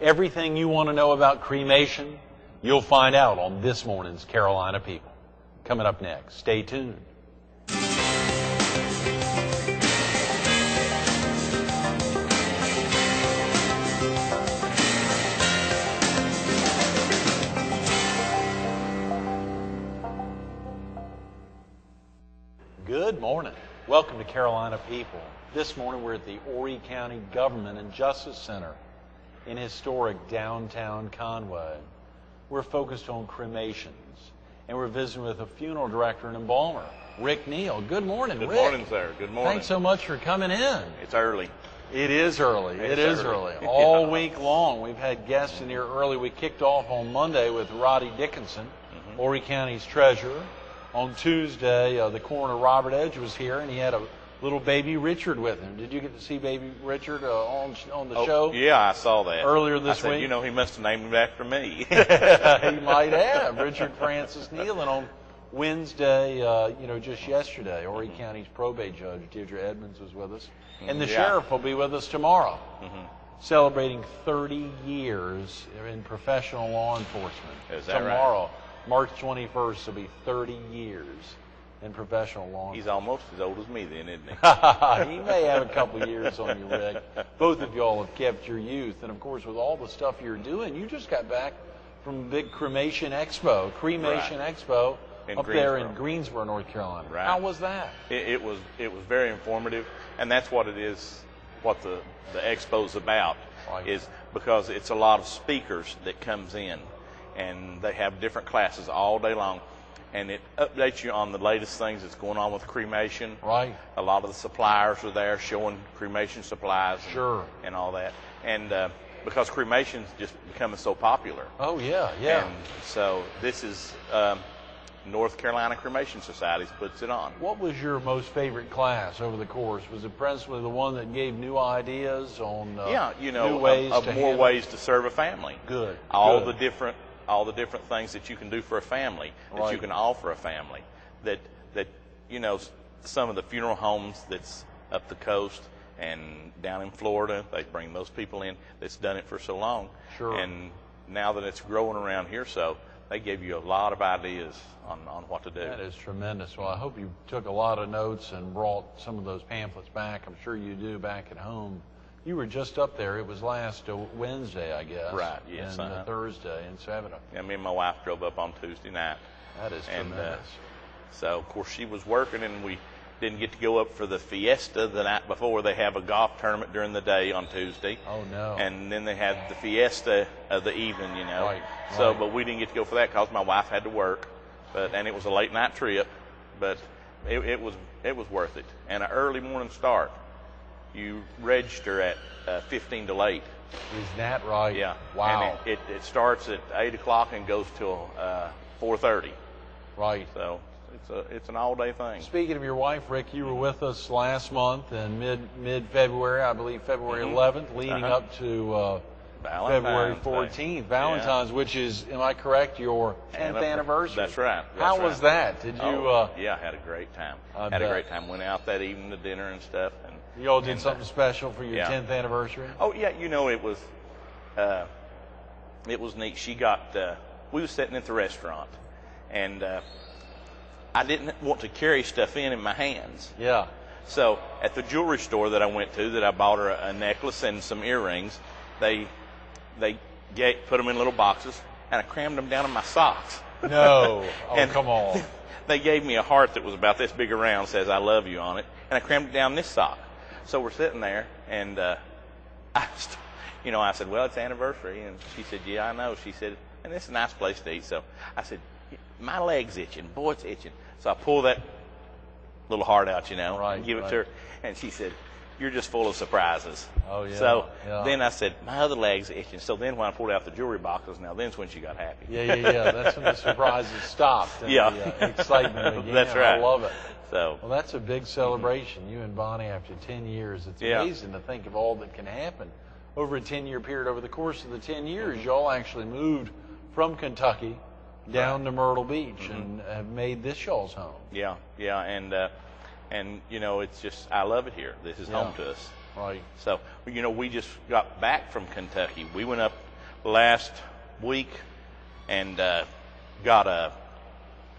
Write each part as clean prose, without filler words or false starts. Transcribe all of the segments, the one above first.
Everything you want to know about cremation, you'll find out on this morning's Carolina People. Coming up next, stay tuned. Good morning. Welcome to Carolina People. This morning we're at the Horry County Government and Justice Center in historic downtown Conway. We're focused on cremations, and we're visiting with a funeral director and embalmer, Rick Neal. Good morning, Rick. Good morning, sir. Good morning. Thanks so much for coming in. It's early. It is early. It is early. All week long. We've had guests in here early. We kicked off on Monday with Roddy Dickinson, Horry County's treasurer. On Tuesday, the coroner Robert Edge was here, and he had a little baby Richard with him. Did you get to see baby Richard on the show? Yeah, I saw that. Earlier this week? You know, he must have named him after me. He might have. Richard Francis Neal. And on Wednesday, just yesterday, Horry County's probate judge, Deirdre Edmonds, was with us. And the sheriff will be with us tomorrow, celebrating 30 years in professional law enforcement. Is that tomorrow, March 21st, will be 30 years in professional law enforcement. He's almost as old as me then, isn't he? He may have a couple of years on you, Rick. Both of y'all have kept your youth. And, of course, with all the stuff you're doing, you just got back from a big Cremation Expo, Expo, up there in Greensboro, North Carolina. Right. How was that? It was very informative, and that's what it is, what the expo's about, is because it's a lot of speakers that comes in, and they have different classes all day long. And it updates you on the latest things that's going on with cremation. Right. A lot of the suppliers are there showing cremation supplies and all that. And because cremation's just becoming so popular. Oh, yeah. And so this is North Carolina Cremation Society puts it on. What was your most favorite class over the course? Was it principally the one that gave new ideas on new ways to serve a family? Good. All the different things that you can do for a family, that you can offer a family, that some of the funeral homes that's up the coast and down in Florida, they bring those people in that's done it for so long. Sure. And now that it's growing around here, so they give you a lot of ideas on what to do. That is tremendous. Well, I hope you took a lot of notes and brought some of those pamphlets back. I'm sure you do back at home. You were just up there. It was last Wednesday, I guess. Right, yes. And Thursday in Savannah. Yeah, me and my wife drove up on Tuesday night. That is tremendous. So, of course, she was working, and we didn't get to go up for the fiesta the night before. They have a golf tournament during the day on Tuesday. Oh, no. And then they had the fiesta of the evening, Right. So, but we didn't get to go for that because my wife had to work. And it was a late night trip, but it was worth it. And an early morning start. You register at 15 to 8. Is that right? Yeah. Wow. And it starts at 8 o'clock and goes till 4:30. Right. So it's an all-day thing. Speaking of your wife, Rick, you were with us last month in mid-February, I believe February 11th, leading up to February 14th, Valentine's, which is, am I correct, your 10th anniversary? That's right. How was that? Did you? Yeah, I had a great time. Had a great time. Went out that evening to dinner and stuff. And you all did something special for your 10th anniversary? Oh yeah, it was neat. She got. We was sitting at the restaurant, and I didn't want to carry stuff in my hands. Yeah. So at the jewelry store that I went to, that I bought her a necklace and some earrings, they put them in little boxes, and I crammed them down in my socks. No. Oh, come on. They gave me a heart that was about this big around, says "I love you" on it, and I crammed it down this sock. So we're sitting there, and I said, "Well, it's anniversary," and she said, "Yeah, I know." She said, "And it's a nice place to eat." So I said, "My leg's itching, boy, it's itching." So I pull that little heart out, and give it to her, and she said, "You're just full of surprises." Oh, yeah. So then I said, "My other leg's itching." So then when I pulled out the jewelry boxes, now then's when she got happy. Yeah. That's when the surprises stopped. And the excitement began. That's right. I love it. So. Well, that's a big celebration. You and Bonnie after 10 years. It's amazing to think of all that can happen over a 10-year period. Over the course of the 10 years, y'all actually moved from Kentucky down to Myrtle Beach and have made this y'all's home. Yeah, and it's just, I love it here. This is home to us. Right. So, we just got back from Kentucky. We went up last week and got a.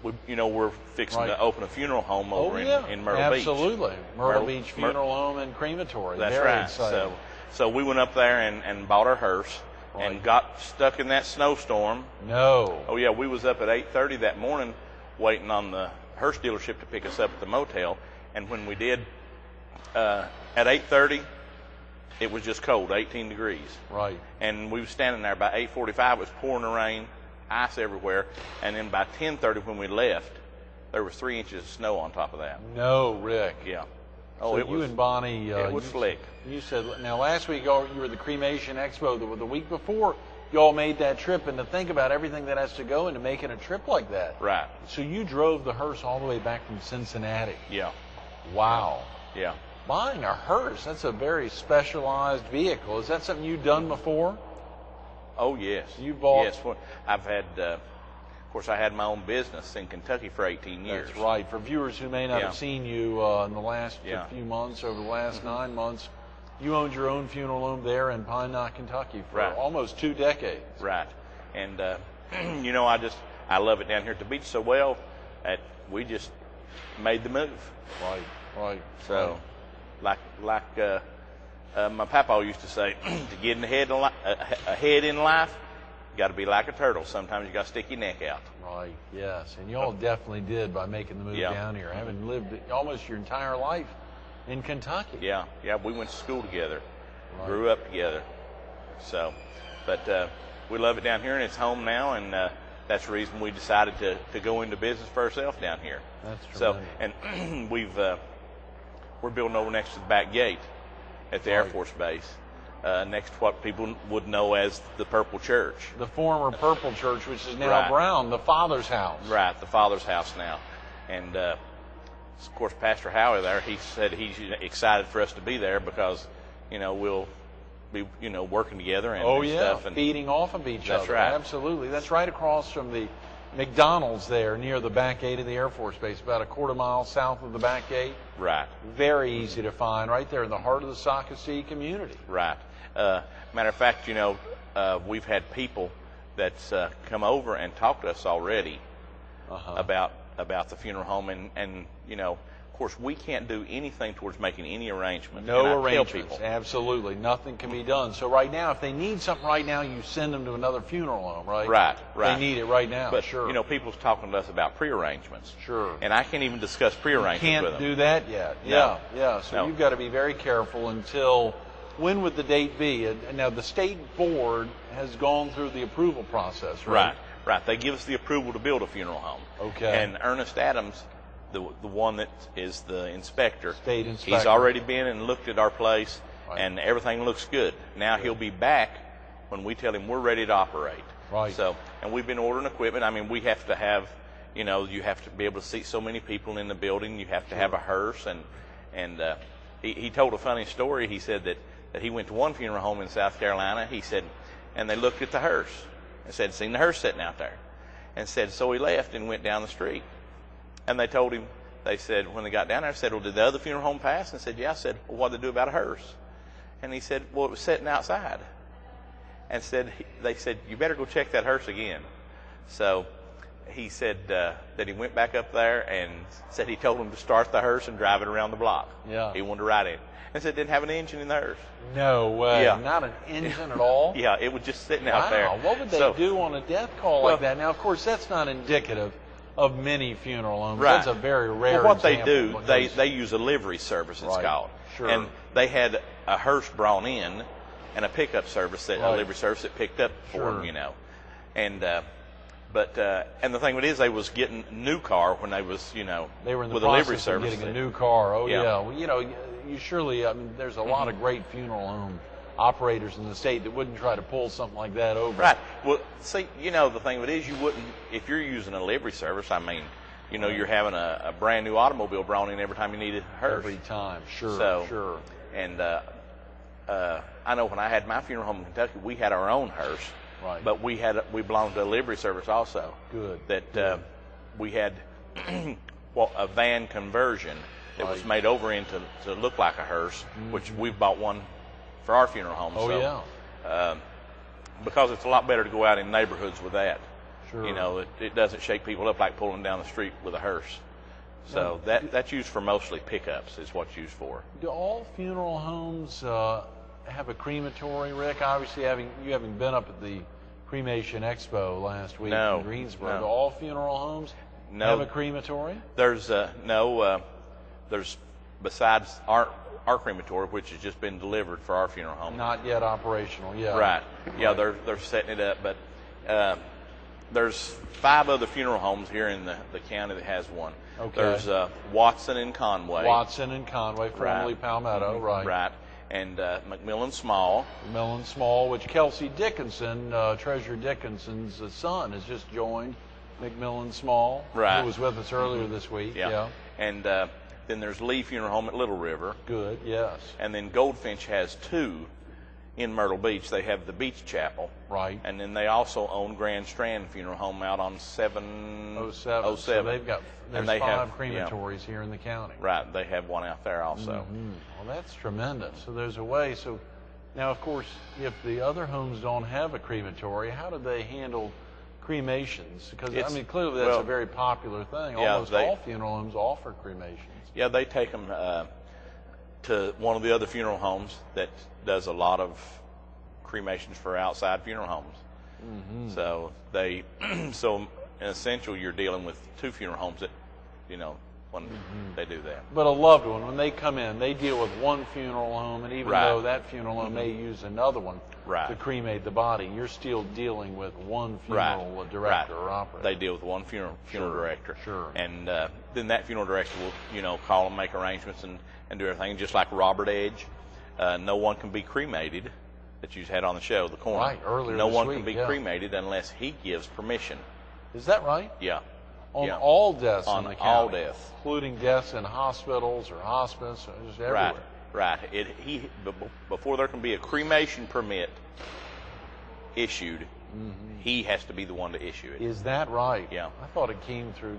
We're fixing to open a funeral home over in Myrtle Beach. Absolutely. Myrtle Beach Funeral Home and Crematory. That's Very right. exciting. So we went up there and bought our hearse and got stuck in that snowstorm. No. Oh, yeah. We was up at 8:30 that morning waiting on the hearse dealership to pick us up at the motel. And when we did, at 8:30, it was just cold, 18 degrees. Right. And we was standing there by 8:45. It was pouring the rain, ice everywhere. And then by 10:30 when we left, there was 3 inches of snow on top of that. No, Rick. Yeah. Oh, so you and Bonnie. It was slick. You said, now last week you were at the Cremation Expo. The week before, you all made that trip, and to think about everything that has to go into making a trip like that. Right. So you drove the hearse all the way back from Cincinnati. Yeah. Wow. Yeah. Buying a hearse, that's a very specialized vehicle. Is that something you've done before? Oh, yes. You bought? Yes. I've had, of course, I had my own business in Kentucky for 18 years. That's right. For viewers who may not have seen you in the last few months, over the last 9 months, you owned your own funeral home there in Pine Knot, Kentucky for almost 2 decades. Right. And, I love it down here at the beach so well that we just made the move. Right. So, like my papa used to say, to get ahead in life, you got to be like a turtle. Sometimes you got to stick your neck out. Right. Yes, and you all definitely did by making the move down here, having lived almost your entire life in Kentucky. Yeah. We went to school together, grew up together. So, but we love it down here, and it's home now, and that's the reason we decided to go into business for ourselves down here. That's tremendous. So, and we're building over next to the back gate at the Air Force Base, next to what people would know as the Purple Church. The former Purple Church, which is now Brown, the Father's house. Right, the Father's house now. And, of course, Pastor Howie there, he said he's excited for us to be there because, we'll be, working together and stuff. And feeding off of each other. That's right. Absolutely. That's right across from the McDonald's there near the back gate of the Air Force Base, about a quarter mile south of the back gate. Right. Very easy to find, right there in the heart of the Socastee community. Right. Matter of fact, we've had people that's come over and talked to us already about the funeral home, and of course, we can't do anything towards making any arrangements. No arrangements. Absolutely. Nothing can be done. So right now, if they need something right now, you send them to another funeral home, right? Right. They need it right now. But, sure. People's talking to us about pre-arrangements. Sure. And I can't even discuss pre-arrangements with them. Can't do that yet. No. Yeah. So you've got to be very careful until, when would the date be? Now, the state board has gone through the approval process, right? Right. They give us the approval to build a funeral home. Okay. And Ernest Adams, the one that is the inspector, state inspector, he's already been and looked at our place, and everything looks good. Now he'll be back when we tell him we're ready to operate. Right. So, and we've been ordering equipment. I mean, we have to have, you have to be able to seat so many people in the building. You have to have a hearse, and he told a funny story. He said that he went to one funeral home in South Carolina. He said, and they looked at the hearse and said, seen the hearse sitting out there, and said, so he left and went down the street. And they told him, they said, when they got down there, said, well, did the other funeral home pass? And said, yeah. I said, well, what did they do about a hearse? And he said, well, it was sitting outside. And they said, you better go check that hearse again. So he said that he went back up there and said he told him to start the hearse and drive it around the block. Yeah. He wanted to ride it. And said it didn't have an engine in the hearse. No way. Yeah. Not an engine at all? Yeah, it was just sitting out there. Wow. What would they do on a death call like that? Now, of course, that's not indicative of many funeral homes. Right. That's a very rare what example. they use a livery service, it's called. Sure. And they had a hearse brought in and a pickup service, a livery service that picked up for them, And and the thing with it is they was getting a new car when they was, they were in the with process a livery service. Of getting a new car. Oh, yeah. Well, you surely, there's a lot of great funeral home operators in the state that wouldn't try to pull something like that over. Right. Well, see, the thing with it is you wouldn't, if you're using a livery service, I mean, you're having a brand new automobile brought in every time you need a hearse. Every time, sure. And I know when I had my funeral home in Kentucky, we had our own hearse. Right. But we belonged to a livery service also. Good. That we had a van conversion that was made over into to look like a hearse, which we bought one for our funeral home. Oh, so, because it's a lot better to go out in neighborhoods with that. Sure. You know, it doesn't shake people up like pulling down the street with a hearse. So that's used for mostly pickups is what it's used for. Do all funeral homes have a crematory, Rick? Obviously, having been up at the Cremation Expo last week in Greensboro, no. do all funeral homes have a crematory? There's there's besides our crematory, which has just been delivered for our funeral home. Not yet operational, yeah. Right. Yeah, they're setting it up, but there's 5 other funeral homes here in the county that has one. Okay. There's Watson in Conway. Watson in Conway, formerly Palmetto, right. Right. And McMillan Small. McMillan Small, which Kelsey Dickinson, Treasurer Dickinson's son, has just joined McMillan Small, right. who was with us earlier this week. Yeah. And then there's Lee Funeral Home at Little River. Good, yes. And then Goldfinch has 2 in Myrtle Beach. They have the Beach Chapel. Right. And then they also own Grand Strand Funeral Home out on 707. So they've got there's they 5 crematories here in the county. Right. They have one out there also. Mm-hmm. Well, that's tremendous. So there's a way. So now, of course, if the other homes don't have a crematory, how do they handle cremations? Because, I mean, clearly that's a very popular thing. Yeah, Almost all funeral homes offer cremations. Yeah, they take them to one of the other funeral homes that does a lot of cremations for outside funeral homes. Mm-hmm. So so in essential, you're dealing with 2 funeral homes that, when they do that. But a loved one, when they come in, they deal with one funeral home, and even though that funeral home may use another one to cremate the body, you're still dealing with one funeral director or operator. They deal with one funeral director. Sure. And then that funeral director will, call and make arrangements and do everything, just like Robert Edge. No one can be cremated, that you had on the show, the coroner. Right, earlier No this one week, can be cremated unless he gives permission. Is that right? Yeah. On all deaths in the county? On all deaths. Including deaths in hospitals or hospice, or just everywhere? Right. Before there can be a cremation permit issued, he has to be the one to issue it. Is that right? Yeah. I thought it came through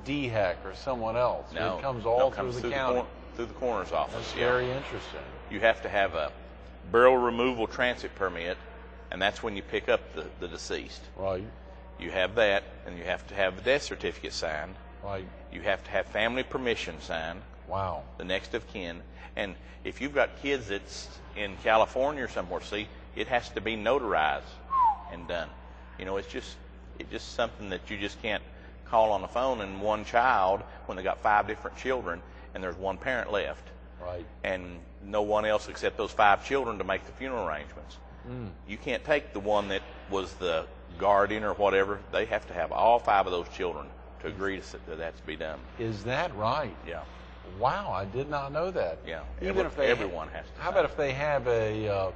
DHEC or someone else. No. It comes all through the county. Through the coroner's office. That's very interesting. You have to have a burial removal transit permit, and that's when you pick up the deceased. Right. You have that, and you have to have the death certificate signed. Right. You have to have family permission signed. Wow. The next of kin. And if you've got kids that's in California or somewhere, it has to be notarized and done. It's just something that you just can't call on the phone and one child when they got 5 different children and there's one parent left. Right. And no one else except those 5 children to make the funeral arrangements. You can't take the one that was the guardian or whatever. They have to have all 5 of those children to agree to that to be done. Is that right? Yeah. Wow, I did not know that. Yeah. Even if everyone has to. How about if they have a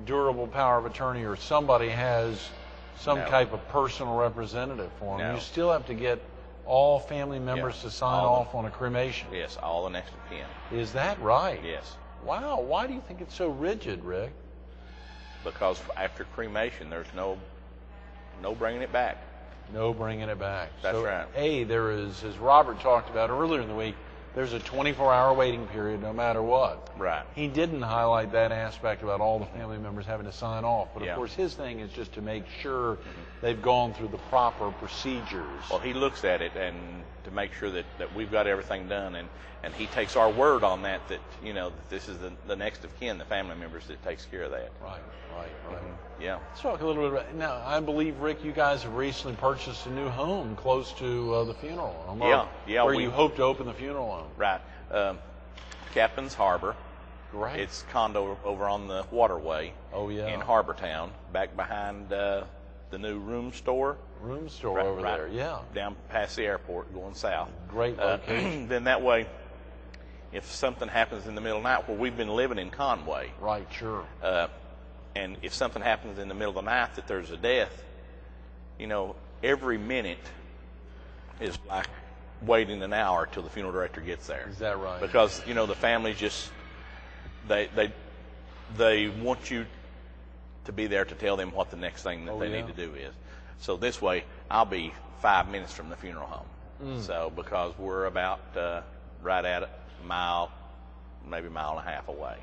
durable power of attorney or somebody has some type of personal representative for them? No. You still have to get all family members to sign off on a cremation. Yes, all the next of kin. Is that right? Yes. Wow. Why do you think it's so rigid, Rick? Because after cremation, there's no bringing it back. No bringing it back. That's right. There is, as Robert talked about earlier in the week, there's a 24-hour waiting period no matter what. Right. He didn't highlight that aspect about all the family members having to sign off. But, of course, his thing is just to make sure they've gone through the proper procedures. Well, he looks at it and to make sure that we've got everything done. And he takes our word on that that this is the next of kin, the family members that takes care of that. Right. Yeah. Let's talk a little bit about, now, I believe, Rick, you guys have recently purchased a new home close to the funeral home. Yeah. Where you hope to open the funeral home. Right. Captain's Harbor. Great. It's condo over on the waterway. Oh, yeah. In Harbor Town, back behind the new room store. Room store over there, yeah. Down past the airport going south. Great location. Then that way, if something happens in the middle of the night, well, we've been living in Conway. Right, sure. And if something happens in the middle of the night that there's a death, every minute is like waiting an hour till the funeral director gets there. Is that right? Because, the family just, they want you to be there to tell them what the next thing that they need to do is. So this way, I'll be 5 minutes from the funeral home. So because we're about right at a mile, maybe a mile and a half away.